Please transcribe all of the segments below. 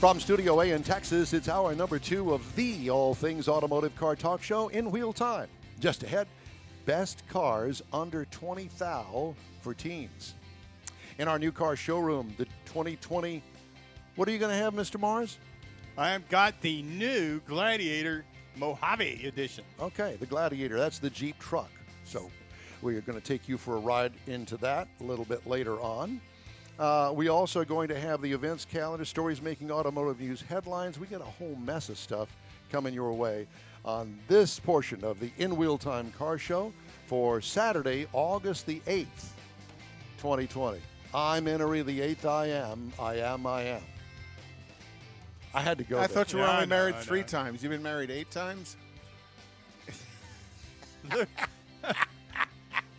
From Studio A in Texas, it's hour number 2 of the All Things Automotive Car Talk Show in Wheel Time. Just ahead, best cars under 20,000 for teens. In our new car showroom, the 2020, what are you going to have, Mr. Mars? I've got the new Gladiator Mojave edition. Okay, the Gladiator. That's the Jeep truck. So we are going to take you for a ride into that a little bit later on. We also are going to have the events calendar, stories making automotive news headlines. We got a whole mess of stuff coming your way on this portion of the In Wheel Time Car Show for Saturday, August the 8th, 2020. I'm Innery, the 8th I am. I had to go I there. thought you were only married I know. 3 times. You've been married 8 times?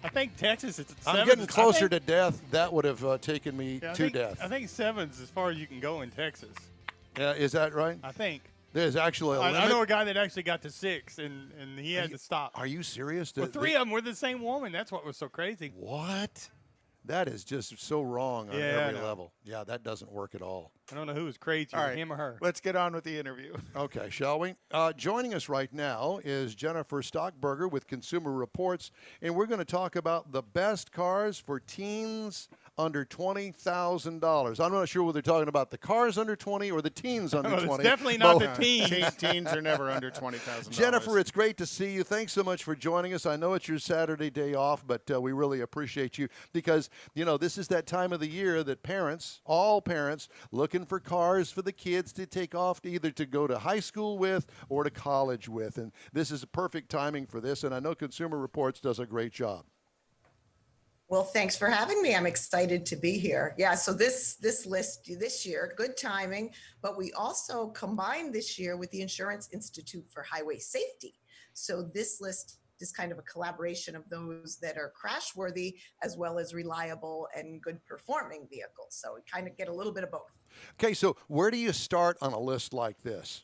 I think Texas is I'm seven. getting closer to death. That would have taken me to death. I think 7's as far as you can go in Texas. Is that right? I think. There's actually a limit. I know a guy that actually got to 6, and he had to stop. Are you serious? Well, 3 of them were the same woman. That's what was so crazy. What? That is just so wrong on Yeah, every I know. level. Yeah, that doesn't work at all. I don't know who was crazier, All right. him or her. Let's get on with the interview. Okay, shall we? Joining us right now is Jennifer Stockburger with Consumer Reports, and we're going to talk about the best cars for teens under $20,000. I'm not sure whether they're talking about the cars under 20 or the teens under Well, 20. it's definitely not Both. the teens. Teens are never under $20,000. Jennifer, it's great to see you. Thanks so much for joining us. I know it's your Saturday day off, but we really appreciate you because, you know, this is that time of the year that parents, all parents, looking for cars for the kids to take off to either to go to high school with or to college with. And this is a perfect timing for this, and I know Consumer Reports does a great job. Well, thanks for having me. I'm excited to be here. Yeah, so this list this year, good timing, but we also combined this year with the Insurance Institute for Highway Safety. So this list is kind of a collaboration of those that are crash worthy as well as reliable and good performing vehicles. So we kind of get a little bit of both. Okay, so where do you start on a list like this?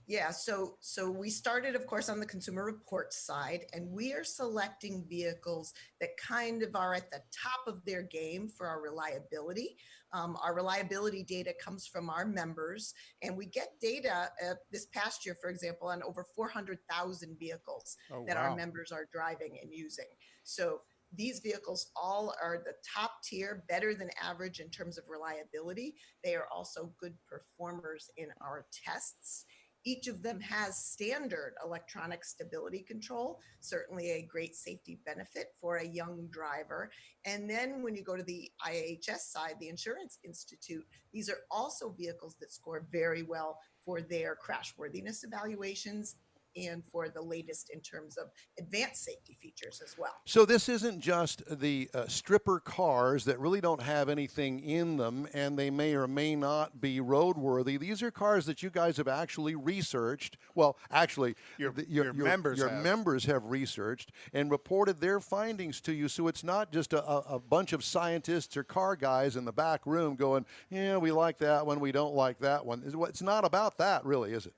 Yeah, so we started, of course, on the Consumer Reports side, and we are selecting vehicles that kind of are at the top of their game for our reliability. Our reliability data comes from our members, and we get data this past year, for example, on over 400,000 vehicles that our members are driving and using. So these vehicles all are the top tier, better than average in terms of reliability. They are also good performers in our tests. Each of them has standard electronic stability control, certainly a great safety benefit for a young driver. And then when you go to the IHS side, the Insurance Institute, these are also vehicles that score very well for their crash worthiness evaluations and for the latest in terms of advanced safety features as well. So this isn't just the stripper cars that really don't have anything in them, and they may or may not be roadworthy. These are cars that you guys have actually researched. Well, actually, Your members have researched and reported their findings to you. So it's not just a bunch of scientists or car guys in the back room going, yeah, we like that one, we don't like that one. It's not about that, really, is it?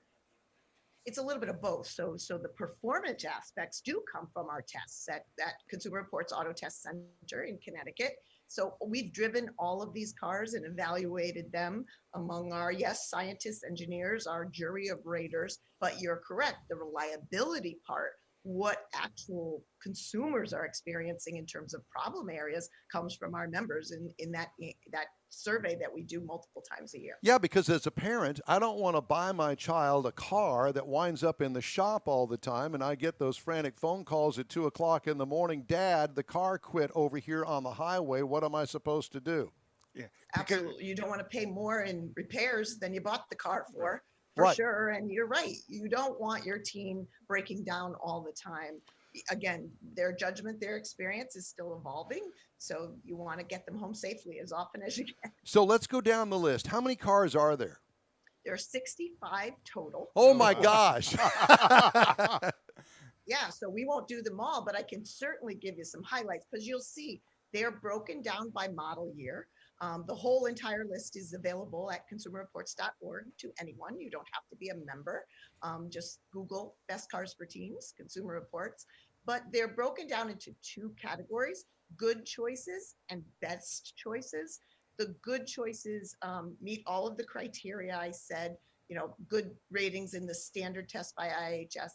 It's a little bit of both. So the performance aspects do come from our tests at Consumer Reports Auto Test Center in Connecticut. So we've driven all of these cars and evaluated them among our, scientists, engineers, our jury of raters. But you're correct, the reliability part, what actual consumers are experiencing in terms of problem areas, comes from our members in that survey that we do multiple times a year. Yeah, because as a parent, I don't want to buy my child a car that winds up in the shop all the time, and I get those frantic phone calls at 2 o'clock in the morning. Dad, the car quit over here on the highway. What am I supposed to do? Yeah, Absolutely. You don't want to pay more in repairs than you bought the car for Right. sure. And you're right. You don't want your team breaking down all the time. Again, their judgment, their experience is still evolving. So you want to get them home safely as often as you can. So let's go down the list. How many cars are there? There are 65 total. Oh, my gosh. Yeah, so we won't do them all, but I can certainly give you some highlights because you'll see they're broken down by model year. The whole entire list is available at consumerreports.org to anyone. You don't have to be a member. Just Google Best Cars for Teens, Consumer Reports. But they're broken down into 2 categories, good choices and best choices. the good choices meet all of the criteria I said, good ratings in the standard test by IHS.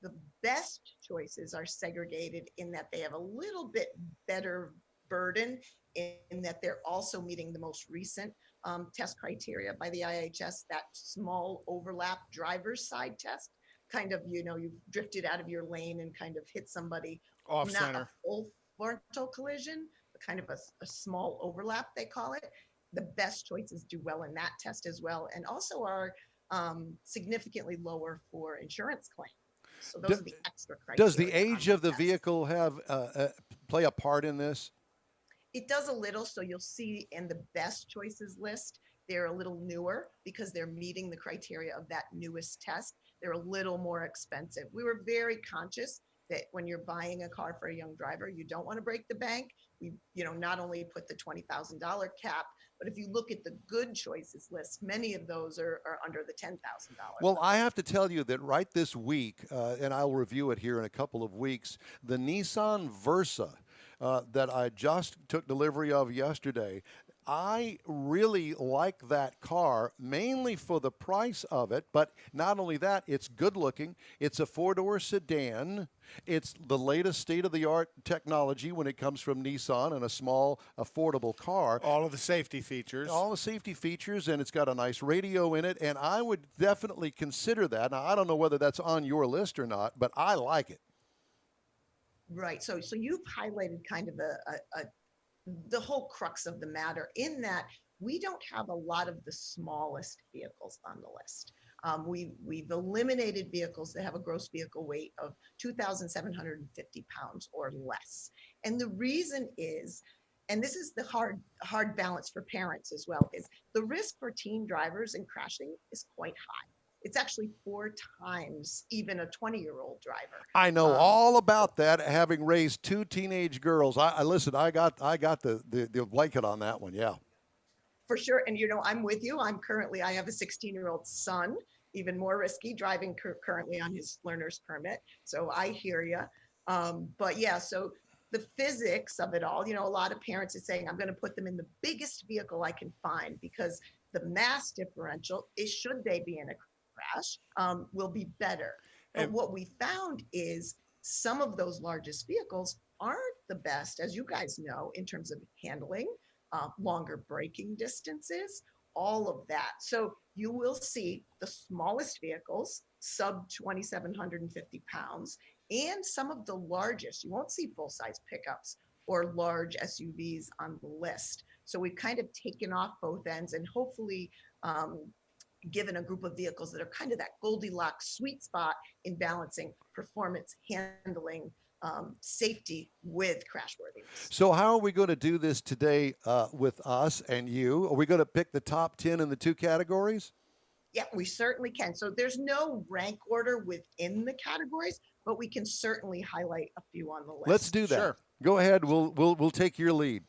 The best choices are segregated in that they have a little bit better burden in that they're also meeting the most recent test criteria by the IHS, that small overlap driver's side test. Kind of, you've drifted out of your lane and kind of hit somebody. Off Not center. a full frontal collision, but kind of a small overlap, they call it. The best choices do well in that test as well, and also are significantly lower for insurance claim. So those are the extra criteria. Does the age of the vehicle have play a part in this? It does a little. So you'll see in the best choices list, they're a little newer because they're meeting the criteria of that newest test. They're a little more expensive. We were very conscious that when you're buying a car for a young driver, you don't want to break the bank. We, not only put the $20,000 cap, but if you look at the good choices list, many of those are under the $10,000. Well, I have to tell you that right this week, and I'll review it here in a couple of weeks, the Nissan Versa that I just took delivery of yesterday, I really like that car, mainly for the price of it, but not only that, it's good looking. It's a four-door sedan. It's the latest state-of-the-art technology when it comes from Nissan, and a small, affordable car. All of the safety features. All the safety features, and it's got a nice radio in it, and I would definitely consider that. Now, I don't know whether that's on your list or not, but I like it. Right. So you've highlighted kind of the whole crux of the matter in that we don't have a lot of the smallest vehicles on the list. We've eliminated vehicles that have a gross vehicle weight of 2,750 pounds or less. And the reason is, and this is the hard balance for parents as well, is the risk for teen drivers in crashing is quite high. It's actually 4 times even a 20-year-old driver. I know all about that, having raised 2 teenage girls. I listen. I got the blanket on that one. Yeah, for sure. And I'm with you. I have a 16-year-old son, even more risky, driving currently on his learner's permit. So I hear you. But yeah, so the physics of it all. A lot of parents are saying, I'm going to put them in the biggest vehicle I can find because the mass differential is, should they be in a crash, will be better. But what we found is some of those largest vehicles aren't the best, as you guys know, in terms of handling, longer braking distances, all of that. So you will see the smallest vehicles, sub 2,750 pounds, and some of the largest. You won't see full-size pickups or large SUVs on the list. So we've kind of taken off both ends and hopefully given a group of vehicles that are kind of that Goldilocks sweet spot in balancing performance, handling, safety with crashworthiness. So how are we going to do this today with us and you? Are we going to pick the top 10 in the 2 categories? Yeah, we certainly can. So there's no rank order within the categories, but we can certainly highlight a few on the list. Let's do that. Sure. Go ahead. We'll take your lead.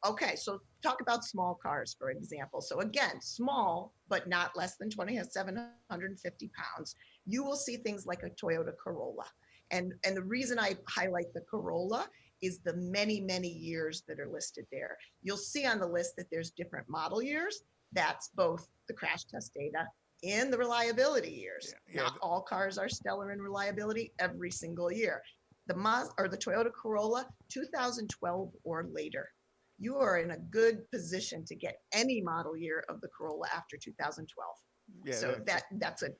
Okay, so talk about small cars, for example. So again, small, but not less than 2,750 pounds. You will see things like a Toyota Corolla. And the reason I highlight the Corolla is the many, many years that are listed there. You'll see on the list that there's different model years. That's both the crash test data and the reliability years. Yeah. Not all cars are stellar in reliability every single year. The Toyota Corolla, 2012 or later. You are in a good position to get any model year of the Corolla after 2012. Yeah, so that's a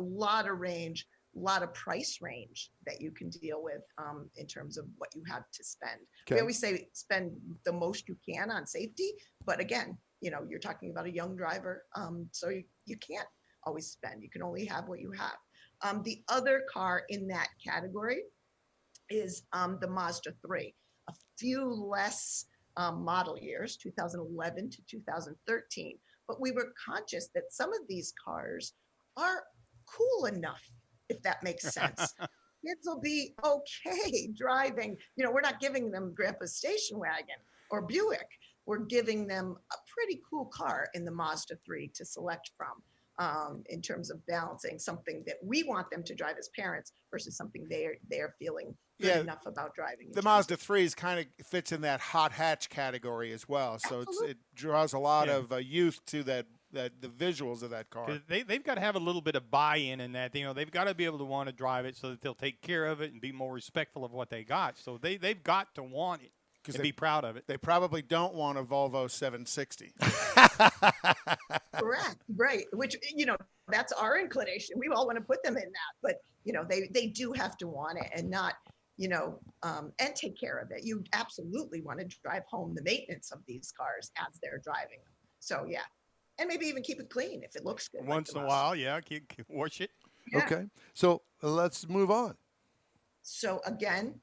lot of range, a lot of price range that you can deal with in terms of what you have to spend. Okay. We always say spend the most you can on safety, but again, you're talking about a young driver, so you can't always spend. You can only have what you have. The other car in that category is the Mazda 3. A few less model years, 2011 to 2013. But we were conscious that some of these cars are cool enough, if that makes sense. Kids will be okay driving. We're not giving them Grandpa's station wagon or Buick. We're giving them a pretty cool car in the Mazda 3 to select from in terms of balancing something that we want them to drive as parents versus something they are feeling good enough about driving. The Mazda 3s kind of fits in that hot hatch category as well, so it draws a lot of youth to the visuals of that car. They've got to have a little bit of buy-in in that. They've got to be able to want to drive it so that they'll take care of it and be more respectful of what they got. So they've got to want it and be proud of it. They probably don't want a Volvo 760. Correct, right? Which that's our inclination. We all want to put them in that, but they do have to want it and not and take care of it. You absolutely want to drive home the maintenance of these cars as they're driving them. So yeah, and maybe even keep it clean if it looks good. Once in a while, wash it. Yeah. Okay, so let's move on. So again,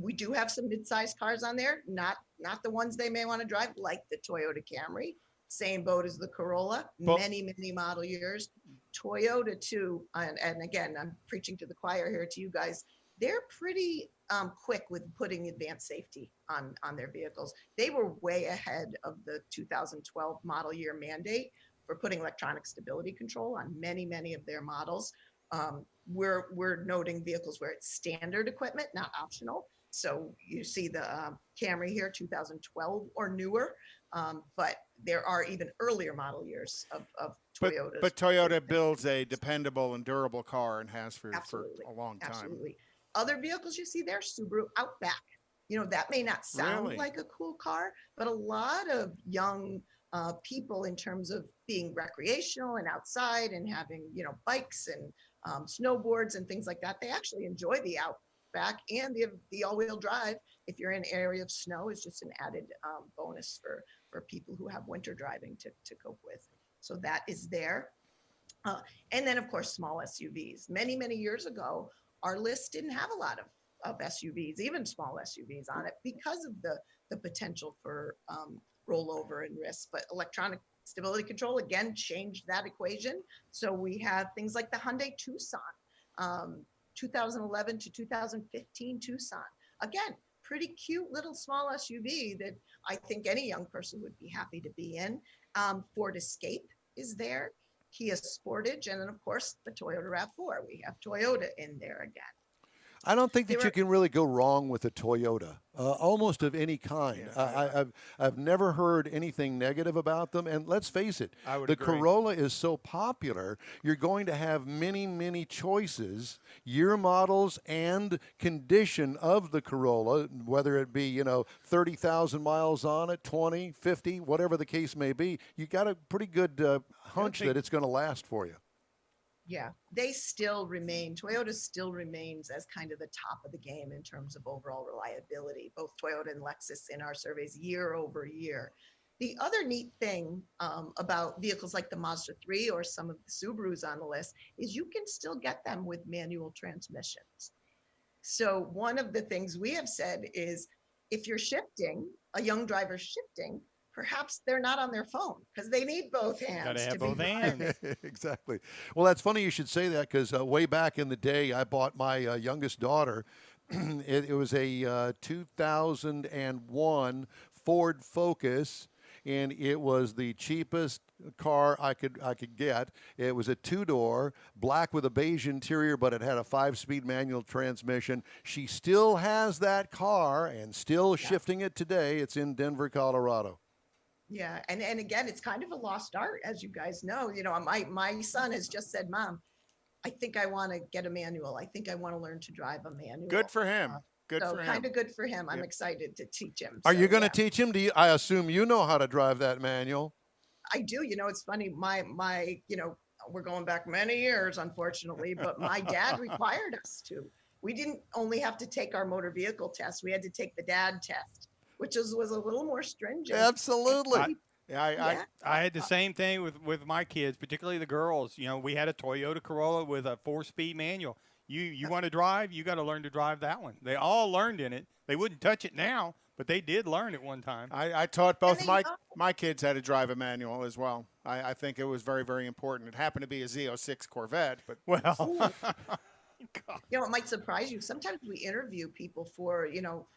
we do have some mid-sized cars on there, not the ones they may want to drive, like the Toyota Camry. Same boat as the Corolla, many model years. Toyota too, and again, I'm preaching to the choir here to you guys. They're pretty quick with putting advanced safety on their vehicles. They were way ahead of the 2012 model year mandate for putting electronic stability control on many of their models. We're noting vehicles where it's standard equipment, not optional. So you see the Camry here, 2012 or newer, but there are even earlier model years of Toyotas. But Toyota builds a dependable and durable car and has for a long time. Absolutely. Other vehicles you see there, Subaru Outback. That may not sound like a cool car, but a lot of young people, in terms of being recreational and outside and having, bikes and snowboards and things like that, they actually enjoy the Outback, and the all-wheel drive, if you're in an area of snow, is just an added bonus for people who have winter driving to cope with. So that is there. And then, of course, small SUVs. Many years ago, our list didn't have a lot of SUVs, even small SUVs on it, because of the potential for rollover and risk. But electronic stability control, again, changed that equation. So we have things like the Hyundai Tucson, 2011 to 2015 Tucson. Again, pretty cute little small SUV that I think any young person would be happy to be in. Ford Escape is there, Kia Sportage, and then, of course, the Toyota RAV4. We have Toyota in there again. I don't think that you can really go wrong with a Toyota, almost of any kind. I've never heard anything negative about them. And let's face it, the agree. Corolla is so popular, you're going to have many choices, year models and condition of the Corolla, whether it be, 30,000 miles on it, 20, 50, whatever the case may be. You got a pretty good hunch that it's going to last for you. Yeah, Toyota still remains as kind of the top of the game in terms of overall reliability, both Toyota and Lexus in our surveys year over year. The other neat thing about vehicles like the Mazda 3 or some of the Subarus on the list is you can still get them with manual transmissions. So one of the things we have said is if you're shifting, a young driver shifting, perhaps they're not on their phone because they need both hands. Got to have both hands. Exactly. Well, that's funny you should say that because way back in the day, I bought my youngest daughter. It was a 2001 Ford Focus, and it was the cheapest car I could get. It was a two-door, black with a beige interior, but it had a 5-speed manual transmission. She still has that car and still shifting it today. It's in Denver, Colorado. Yeah, and again, it's kind of a lost art, as you guys know. My son has just said, "Mom, I think I want to get a manual. I think I want to learn to drive a manual." Good for him. Kind of good for him. I'm excited to teach him. Are you going to teach him? I assume you know how to drive that manual. I do. It's funny. My we're going back many years, unfortunately, but my dad required us to. We didn't only have to take our motor vehicle test. We had to take the dad test, which was a little more stringent. Absolutely. I had the same thing with my kids, particularly the girls. We had a Toyota Corolla with a 4-speed manual. You want to drive, you got to learn to drive that one. They all learned in it. They wouldn't touch it now, but they did learn it one time. I taught both my kids how to drive a manual as well. I think it was very, very important. It happened to be a Z06 Corvette, but it might surprise you. Sometimes we interview people for,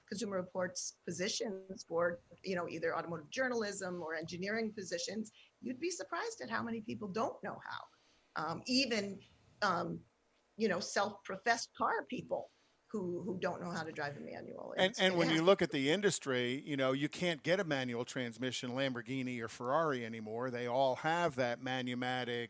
Consumer Reports positions for, either automotive journalism or engineering positions. You'd be surprised at how many people don't know how. Even self-professed car people who don't know how to drive a manual. And when you look at the industry, you can't get a manual transmission Lamborghini or Ferrari anymore. They all have that Manumatic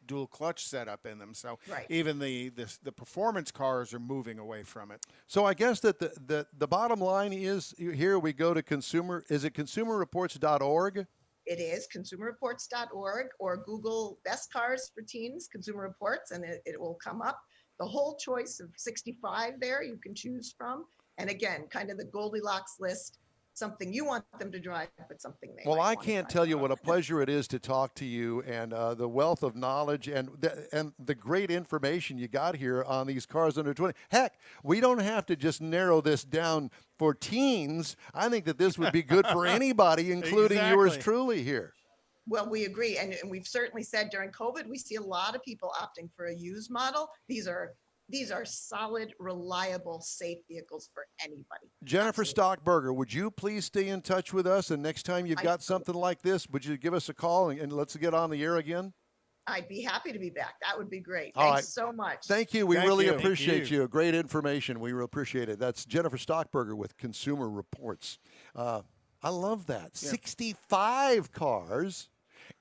dual clutch setup in them. So even the performance cars are moving away from it. So I guess that the bottom line is here we go to consumerreports.org. It is consumerreports.org, or Google Best Cars for Teens Consumer Reports, and it will come up. The whole choice of 65 there you can choose from. And again, kind of the Goldilocks list, something you want them to drive, but something they Well, might I want can't to tell you drive. what a pleasure it is to talk to you, and the wealth of knowledge and the great information you got here on these cars under 20. Heck, we don't have to just narrow this down for teens. I think that this would be good for anybody, including yours truly here. Well, we agree. And we've certainly said during COVID, we see a lot of people opting for a used model. These are solid, reliable, safe vehicles for anybody. Jennifer Absolutely. Stockburger, would you please stay in touch with us? And next time you've got something like this, would you give us a call and let's get on the air again? I'd be happy to be back. That would be great. All Thanks so much. Thank you. We Thank really you. appreciate you. Great information. We really appreciate it. That's Jennifer Stockburger with Consumer Reports. I love that. 65 cars.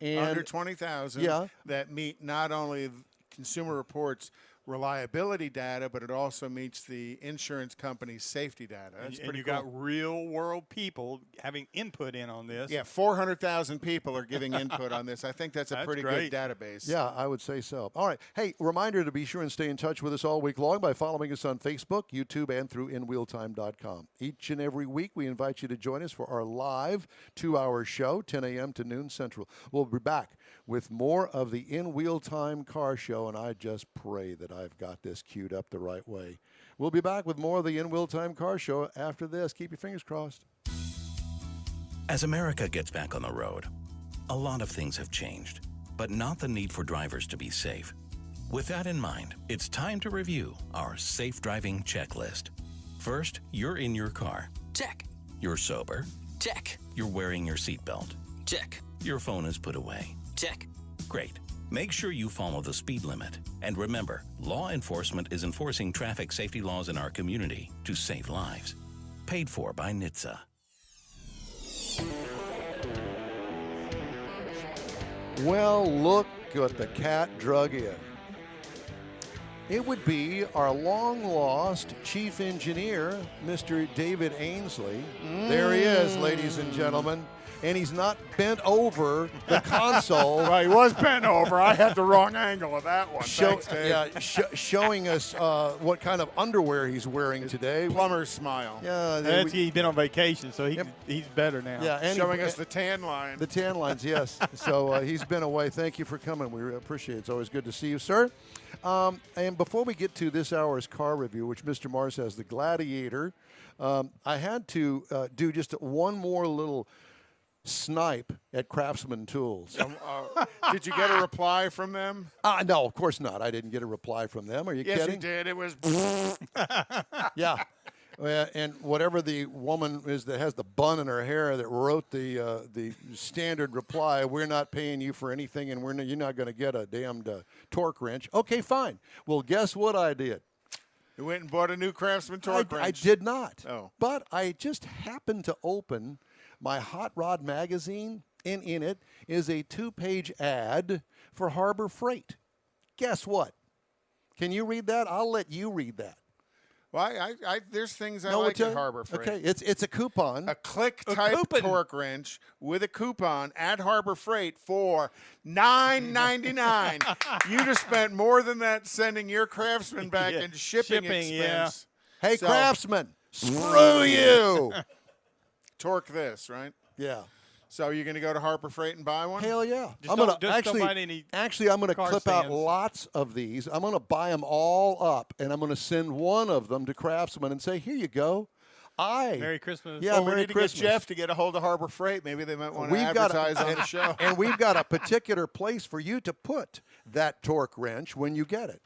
And under 20,000 that meet not only Consumer Reports reliability data, but it also meets the insurance company's safety data. That's and pretty you cool. got real world people having input in on this. Yeah, 400,000 people are giving input on this. I think that's a pretty great. good database. Yeah, I would say so. All right. Hey, reminder to be sure and stay in touch with us all week long by following us on Facebook, YouTube, and through InWheelTime.com. Each and every week, we invite you to join us for our live 2-hour show, 10 a.m. to noon Central. We'll be back with more of the In Wheel Time Car Show, and I just pray that I've got this queued up the right way. We'll be back with more of the In Wheel Time Car Show after this. Keep your fingers crossed. As America gets back on the road, a lot of things have changed, but not the need for drivers to be safe. With that in mind, it's time to review our safe driving checklist. First, you're in your car. Check. You're sober. Check. You're wearing your seatbelt. Check. Your phone is put away. Check. Great. Make sure you follow the speed limit. And remember, law enforcement is enforcing traffic safety laws in our community to save lives. Paid for by NHTSA. Well, look what the cat drug in. It would be our long-lost chief engineer, Mr. David Ainsley. There he is, ladies and gentlemen. And he's not bent over the console. Well, he was bent over. I had the wrong angle of that one. Thanks, Dave. Showing us what kind of underwear he's wearing today. Plumber's smile. Yeah, He's been on vacation, so he's better now. Yeah, and Showing us the tan line. The tan lines, yes. So he's been away. Thank you for coming. We appreciate it. It's always good to see you, sir. And before we get to this hour's car review, which Mr. Mars has, the Gladiator, I had to do just one more little snipe at Craftsman Tools. Did you get a reply from them? No, of course not. I didn't get a reply from them. Are you Yes, kidding? you did. It was. Yeah. And whatever the woman is that has the bun in her hair that wrote the standard reply, we're not paying you for anything, and you're not going to get a damned torque wrench. Okay, fine. Well, guess what I did? You went and bought a new Craftsman torque wrench. I did not. Oh. But I just happened to open my Hot Rod magazine, and in it is a 2-page ad for Harbor Freight. Guess what? Can you read that? I'll let you read that. Well, there's things I like at Harbor Freight. Okay, it's a coupon. A click-type torque wrench with a coupon at Harbor Freight for $9.99. You'd have spent more than that sending your Craftsman back in shipping expense. Hey, Craftsman, screw you. Torque this, right? Yeah. So you're going to go to Harbor Freight and buy one? Hell yeah. Just don't buy any I'm going to car clip out stands. lots of these. I'm going to buy them all up, and I'm going to send one of them to Craftsman and say, here you go. Merry Christmas. Yeah, Well, we Merry need to Christmas. get Jeff to get a hold of Harbor Freight. Maybe they might want to advertise on the show. And we've got a particular place for you to put that torque wrench when you get it.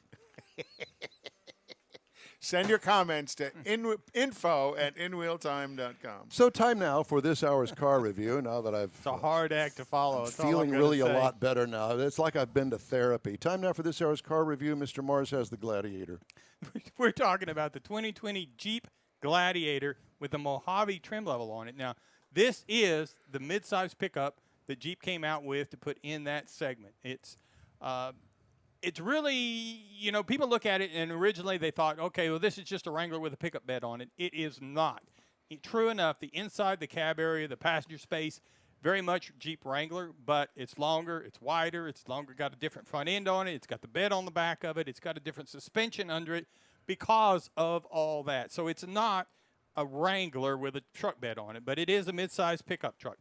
Send your comments to info@inwheeltime.com. So time now for this hour's car review. Now that I've It's a hard act to follow. That's all I'm feeling gonna really a say. lot better now. It's like I've been to therapy. Time now for this hour's car review. Mr. Mars has the Gladiator. We're talking about the 2020 Jeep Gladiator with the Mojave trim level on it. Now, this is the midsize pickup that Jeep came out with to put in that segment. It's really, you know, people look at it and originally they thought, okay, well, this is just a Wrangler with a pickup bed on it. It is not. True enough, the inside, the cab area, the passenger space, very much Jeep Wrangler, but it's longer, it's wider, it's longer, got a different front end on it, it's got the bed on the back of it, it's got a different suspension under it because of all that. So it's not a Wrangler with a truck bed on it, but it is a midsize pickup truck.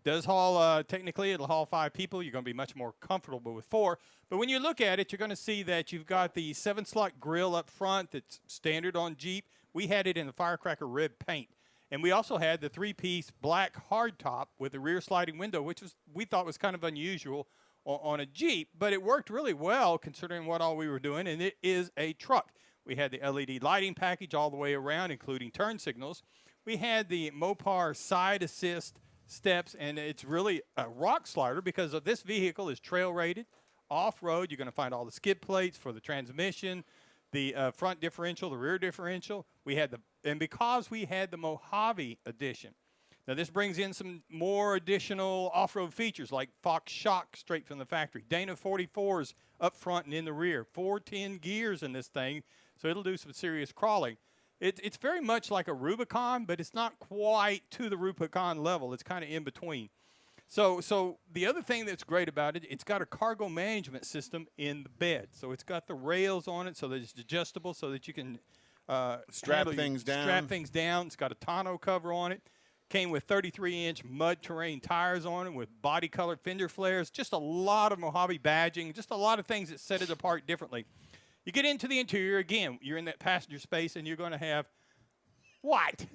Does haul, technically, it'll haul 5 people. You're going to be much more comfortable with 4. But when you look at it, you're going to see that you've got the 7-slot grill up front that's standard on Jeep. We had it in the firecracker red paint. And we also had the 3-piece black hardtop with the rear sliding window, which we thought was kind of unusual on a Jeep. But it worked really well considering what all we were doing, and it is a truck. We had the LED lighting package all the way around, including turn signals. We had the Mopar side assist steps, and it's really a rock slider because of this vehicle is trail rated, off-road. You're going to find all the skid plates for the transmission, the front differential, the rear differential. And because we had the Mojave edition. Now this brings in some more additional off-road features like Fox shock straight from the factory, Dana 44s up front and in the rear, 410 gears in this thing, so it'll do some serious crawling. It's very much like a Rubicon, but it's not quite to the Rubicon level. It's kind of in between. So the other thing that's great about it, it's got a cargo management system in the bed. So it's got the rails on it so that it's adjustable so that you can strap things down. It's got a tonneau cover on it. Came with 33-inch mud terrain tires on it with body-colored fender flares. Just a lot of Mojave badging, just a lot of things that set it apart differently. You get into the interior, again, you're in that passenger space, and you're going to have what?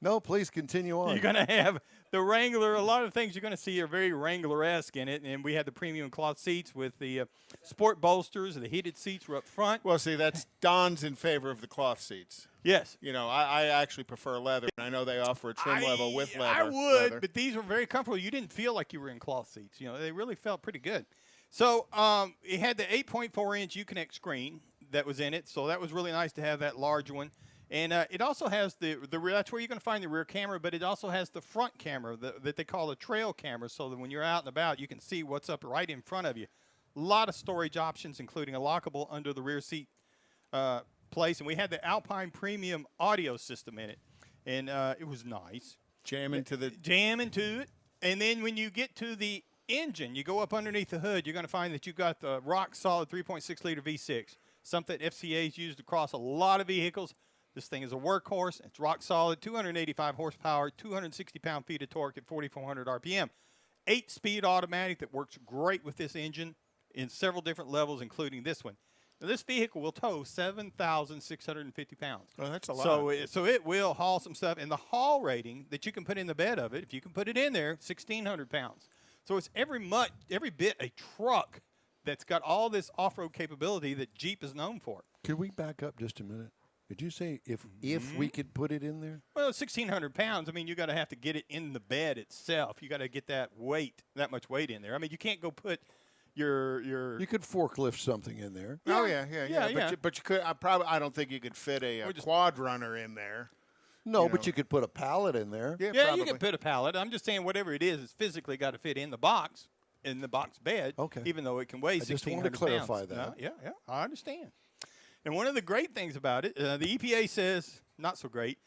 No, please continue on. You're going to have the Wrangler. A lot of things you're going to see are very Wrangler-esque in it, and we had the premium cloth seats with the sport bolsters, and the heated seats were up front. Well, see, that's Don's in favor of the cloth seats. Yes. You know, I actually prefer leather, and I know they offer a trim level with leather. I would, but these were very comfortable. You didn't feel like you were in cloth seats. You know, they really felt pretty good. So it had the 8.4-inch Uconnect screen that was in it, so that was really nice to have that large one. And it also has the rear. That's where you're going to find the rear camera, but it also has the front camera that they call the trail camera, so that when you're out and about, you can see what's up right in front of you. A lot of storage options, including a lockable under the rear seat place. And we had the Alpine Premium audio system in it, and it was nice. Jam into it. And then when you get to the engine, you go up underneath the hood, you're going to find that you've got the rock-solid 3.6-liter V6, something FCA's used across a lot of vehicles. This thing is a workhorse. It's rock-solid, 285 horsepower, 260 pound-feet of torque at 4,400 RPM. 8-speed automatic that works great with this engine in several different levels, including this one. Now, this vehicle will tow 7,650 pounds. Oh, that's a lot. So it will haul some stuff. And the haul rating that you can put in the bed of it, if you can put it in there, 1,600 pounds. So it's every bit a truck that's got all this off-road capability that Jeep is known for. Could we back up just a minute? Did you say if we could put it in there? Well, 1,600 pounds. I mean, you got to have to get it in the bed itself. You got to get that much weight in there. I mean, you can't go put your. You could forklift something in there. Yeah. Oh yeah. But you could. I don't think you could fit a quad runner in there. No, but you could put a pallet in there. Yeah, probably. You could put a pallet. I'm just saying whatever it is, it's physically got to fit in the box bed. Okay. Even though it can weigh 1,600 pounds. I just want to clarify that. Yeah, I understand. And one of the great things about it, the EPA says, not so great,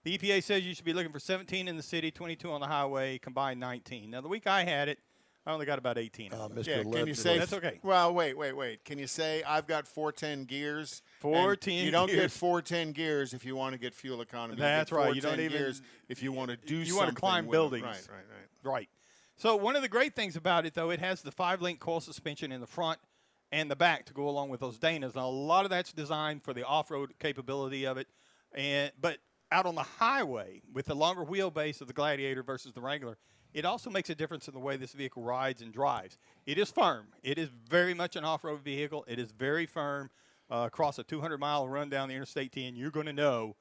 the EPA says you should be looking for 17 in the city, 22 on the highway, combined 19. Now, the week I had it, I only got about 18. Mr. Can you say that's okay? Well, wait. Can you say I've got 410 gears? 410 You don't gears. get 410 gears if you want to get fuel economy. That's you get right. You don't 410 even gears if you want to do something. You want to climb with buildings. Right. Right. So one of the great things about it, though, it has the 5-link coil suspension in the front and the back to go along with those Danas. Now, a lot of that's designed for the off-road capability of it, but out on the highway with the longer wheelbase of the Gladiator versus the Wrangler, it also makes a difference in the way this vehicle rides and drives. It is firm. It is very much an off-road vehicle. It is very firm. across a 200-mile run down the Interstate 10, you're going to know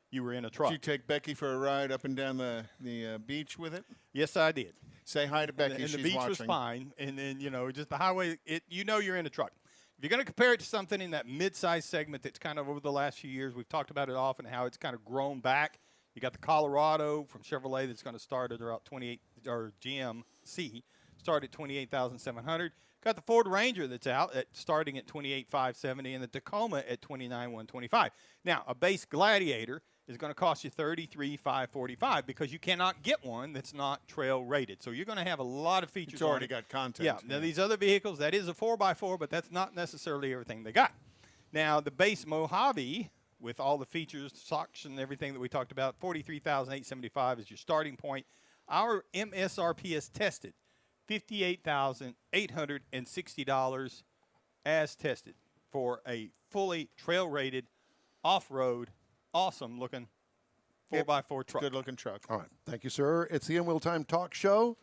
you were in a truck. Did you take Becky for a ride up and down the beach with it? Yes, I did. Say hi to Becky. And She's the beach watching. was fine. And then, just the highway, you're in a truck. If you're going to compare it to something in that mid-size segment that's kind of over the last few years, we've talked about it often, how it's kind of grown back. You got the Colorado from Chevrolet that's going to start at about 28, or GMC, start at 28,700. Got the Ford Ranger that's out starting at 28,570, and the Tacoma at 29,125. Now, a base Gladiator is going to cost you $33,545 because you cannot get one that's not trail rated. So you're going to have a lot of features. It's already got content. Yeah. Now these other vehicles, that is a 4x4, but that's not necessarily everything they got. Now the base Mojave, with all the features, shocks, and everything that we talked about, $43,875 is your starting point. Our MSRP is tested, $58,860 as tested for a fully trail rated, off-road, awesome looking 4x4 truck. Good looking truck. All right. Thank you, sir. It's the In Wheel Time Talk Show.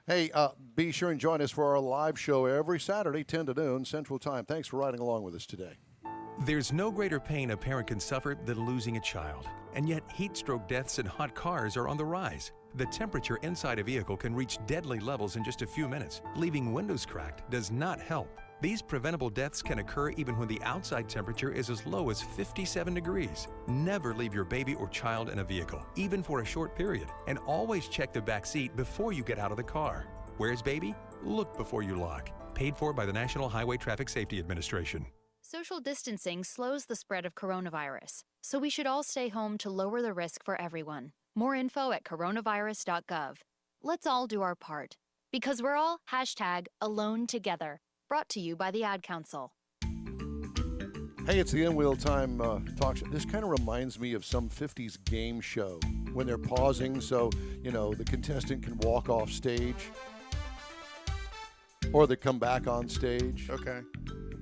Hey, be sure and join us for our live show every Saturday, 10 to noon Central Time. Thanks for riding along with us today. There's no greater pain a parent can suffer than losing a child. And yet, heat stroke deaths in hot cars are on the rise. The temperature inside a vehicle can reach deadly levels in just a few minutes. Leaving windows cracked does not help. These preventable deaths can occur even when the outside temperature is as low as 57 degrees. Never leave your baby or child in a vehicle, even for a short period, and always check the back seat before you get out of the car. Where's baby? Look before you lock. Paid for by the National Highway Traffic Safety Administration. Social distancing slows the spread of coronavirus, so we should all stay home to lower the risk for everyone. More info at coronavirus.gov. Let's all do our part, because we're all #AloneTogether. Brought to you by the Ad Council. Hey, it's the In Wheel Time Talk Show. This kind of reminds me of some 50s game show when they're pausing so, the contestant can walk off stage or they come back on stage. Okay.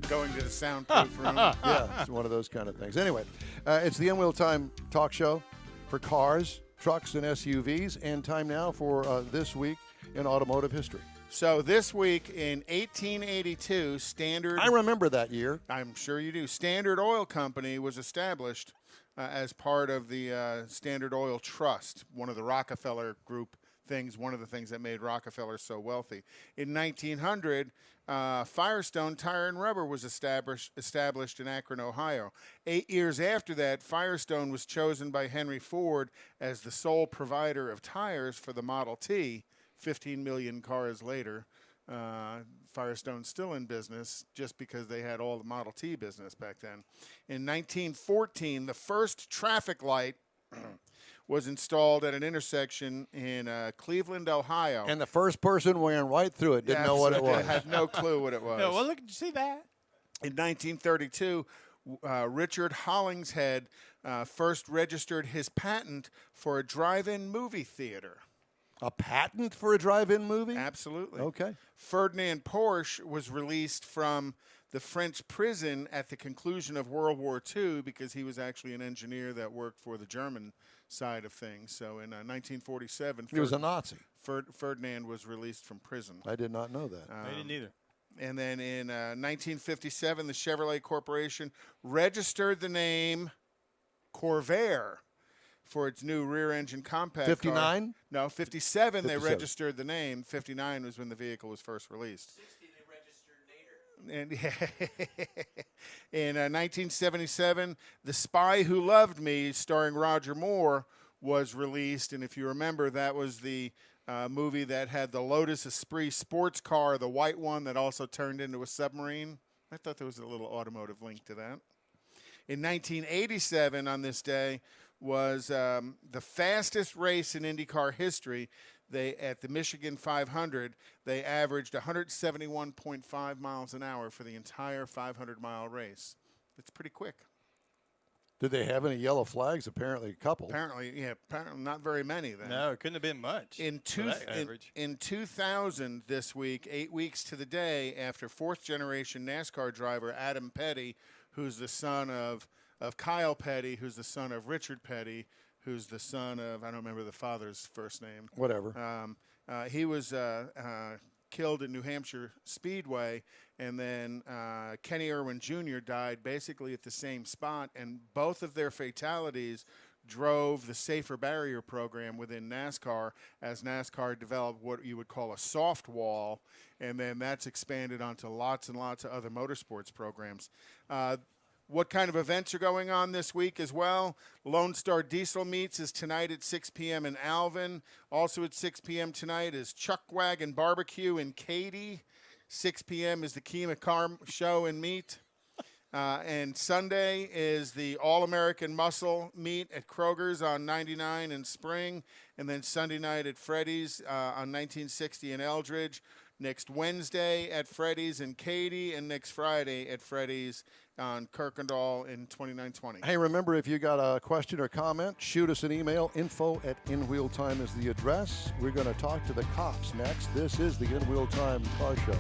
Going to the soundproof room. Yeah, it's one of those kind of things. Anyway, it's the In Wheel Time Talk Show for cars, trucks, and SUVs. And time now for this week in automotive history. So this week in 1882, Standard... I remember that year. I'm sure you do. Standard Oil Company was established as part of the Standard Oil Trust, one of the Rockefeller Group things, one of the things that made Rockefeller so wealthy. In 1900, Firestone Tire and Rubber was established in Akron, Ohio. 8 years after that, Firestone was chosen by Henry Ford as the sole provider of tires for the Model T. 15 million cars later, Firestone's still in business just because they had all the Model T business back then. In 1914, the first traffic light was installed at an intersection in Cleveland, Ohio. And the first person went right through it, didn't know what it was. Had no clue what it was. No, well, look, did you see that? In 1932, Richard Hollingshead first registered his patent for a drive-in movie theater. A patent for a drive-in movie? Absolutely. Okay. Ferdinand Porsche was released from the French prison at the conclusion of World War II because he was actually an engineer that worked for the German side of things. So in 1947, he was a Nazi. Ferdinand was released from prison. I did not know that. I didn't either. And then in 1957, the Chevrolet Corporation registered the name Corvair for its new rear-engine compact 59? car. No, 57, they registered the name. 59 was when the vehicle was first released. 60, they registered later. And in 1977, The Spy Who Loved Me, starring Roger Moore, was released. And if you remember, that was the movie that had the Lotus Esprit sports car, the white one that also turned into a submarine. I thought there was a little automotive link to that. In 1987, on this day, was the fastest race in IndyCar history. At the Michigan 500, they averaged 171.5 miles an hour for the entire 500-mile race. It's pretty quick. Did they have any yellow flags? Apparently a couple. Apparently not very many then. No, it couldn't have been much. In 2000 this week, 8 weeks to the day after fourth-generation NASCAR driver Adam Petty, who's the son of Kyle Petty, who's the son of Richard Petty, who's the son of, I don't remember the father's first name. Whatever. He was killed at New Hampshire Speedway, and then Kenny Irwin Jr. died basically at the same spot, and both of their fatalities drove the safer barrier program within NASCAR as NASCAR developed what you would call a soft wall, and then that's expanded onto lots and lots of other motorsports programs. What kind of events are going on this week as well? Lone Star Diesel Meets is tonight at 6 p.m. in Alvin. Also at 6 p.m. tonight is Chuck Wagon Barbecue in Katy. 6 p.m. is the Kima Car Show and Meet. And Sunday is the All-American Muscle Meet at Kroger's on 99 in Spring. And then Sunday night at Freddy's on 1960 in Eldridge. Next Wednesday at Freddy's in Katy. And next Friday at Freddy's on Kirkendall in 2920. Hey, remember, if you got a question or comment, shoot us an email. info@InWheelTime is the address. We're going to talk to the cops next. This is the In Wheel Time Car Show.